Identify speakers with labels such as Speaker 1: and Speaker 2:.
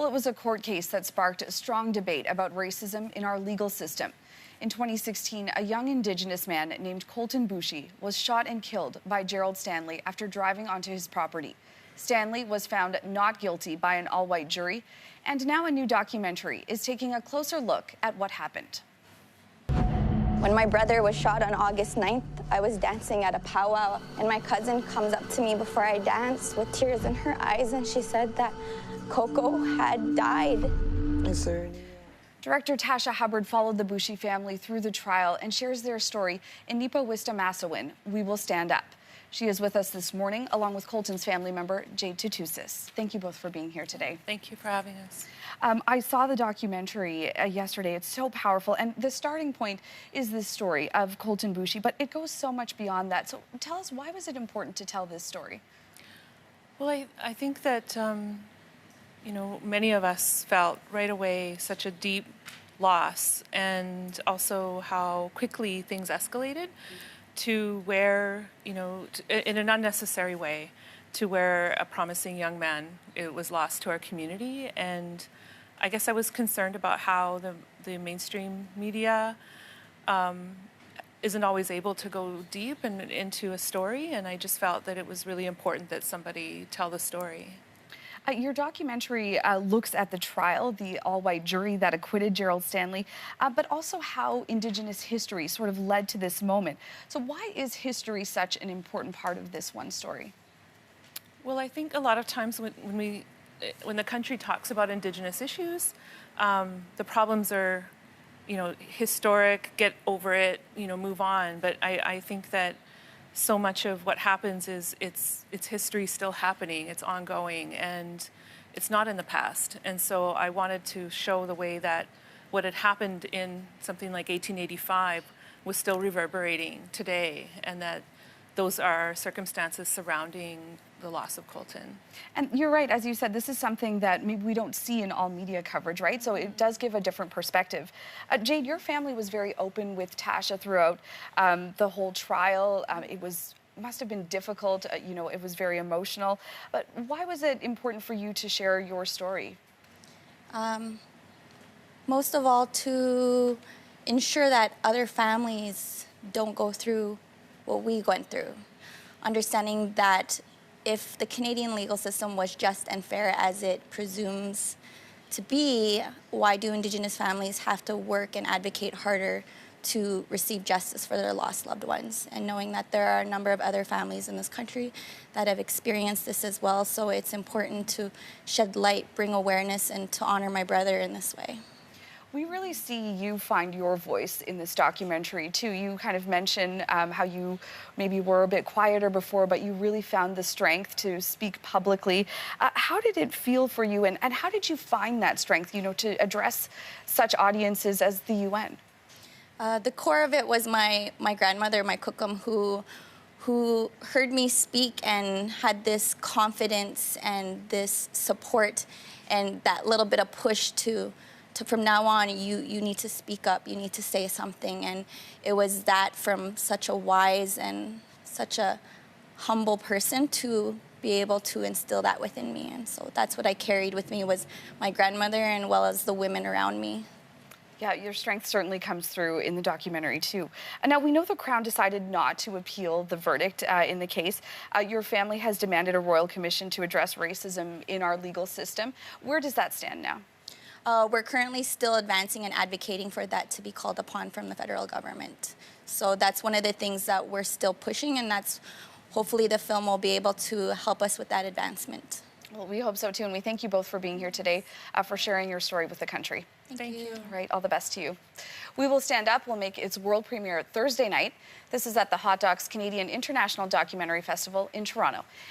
Speaker 1: Well, it was a court case that sparked a strong debate about racism in our legal system. In 2016, a young Indigenous man named Colten Boushie was shot and killed by Gerald Stanley after driving onto his property. Stanley was found not guilty by an all-white jury, and now a new documentary is taking a closer look at what happened.
Speaker 2: When my brother was shot on August 9th, I was dancing at a powwow, and my cousin comes up to me before I dance with tears in her eyes, and she said that Coco had died.
Speaker 3: Is there any...
Speaker 1: Director Tasha Hubbard followed the Boushie family through the trial and shares their story in Nipawistamasowin, We Will Stand Up. She is with us this morning, along with Colten's family member, Jade Tutusis. Thank you both for being here today.
Speaker 4: Thank you for having us.
Speaker 1: I saw the documentary yesterday. It's so powerful. And the starting point is this story of Colten Boushie, but it goes so much beyond that. So tell us, why was it important to tell this story?
Speaker 4: Well, I think that, you know, many of us felt right away such a deep loss, and also how quickly things escalated to where, you know, in an unnecessary way, to where a promising young man was lost to our community. And I guess I was concerned about how the mainstream media isn't always able to go deep and into a story, and I just felt that it was really important that somebody tell the story.
Speaker 1: Your documentary looks at the trial, the all-white jury that acquitted Gerald Stanley, but also how Indigenous history sort of led to this moment. So why is history such an important part of this one story?
Speaker 4: Well, I think a lot of times when the country talks about Indigenous issues, the problems are, you know, historic, get over it, you know, move on. But I think that so much of what happens is it's history still happening, it's ongoing, and it's not in the past. And so I wanted to show the way that what had happened in something like 1885 was still reverberating today, and that those are circumstances surrounding the loss of Colten.
Speaker 1: And you're right, as you said, this is something that maybe we don't see in all media coverage, right? So it does give a different perspective. Jade, your family was very open with Tasha throughout the whole trial. It must have been difficult, you know, it was very emotional. But why was it important for you to share your story?
Speaker 2: Most of all, to ensure that other families don't go through what we went through. Understanding that if the Canadian legal system was just and fair as it presumes to be, why do Indigenous families have to work and advocate harder to receive justice for their lost loved ones? And knowing that there are a number of other families in this country that have experienced this as well, so it's important to shed light, bring awareness, and to honor my brother in this way.
Speaker 1: We really see you find your voice in this documentary, too. You kind of mention how you maybe were a bit quieter before, but you really found the strength to speak publicly. How did it feel for you, and how did you find that strength, you know, to address such audiences as the UN?
Speaker 2: The core of it was my grandmother, my kukum, who heard me speak and had this confidence and this support and that little bit of push to from now on, you need to speak up, you need to say something. And it was that from such a wise and such a humble person to be able to instill that within me. And so that's what I carried with me, was my grandmother and well as the women around me.
Speaker 1: Yeah, your strength certainly comes through in the documentary, too. Now, we know the Crown decided not to appeal the verdict in the case. Your family has demanded a royal commission to address racism in our legal system. Where does that stand now?
Speaker 2: We're currently still advancing and advocating for that to be called upon from the federal government. So that's one of the things that we're still pushing, and that's hopefully the film will be able to help us with that advancement.
Speaker 1: Well, we hope so, too, and we thank you both for being here today, for sharing your story with the country.
Speaker 2: Thank you.
Speaker 1: All right, all the best to you. We Will Stand Up will make its world premiere Thursday night. This is at the Hot Docs Canadian International Documentary Festival in Toronto.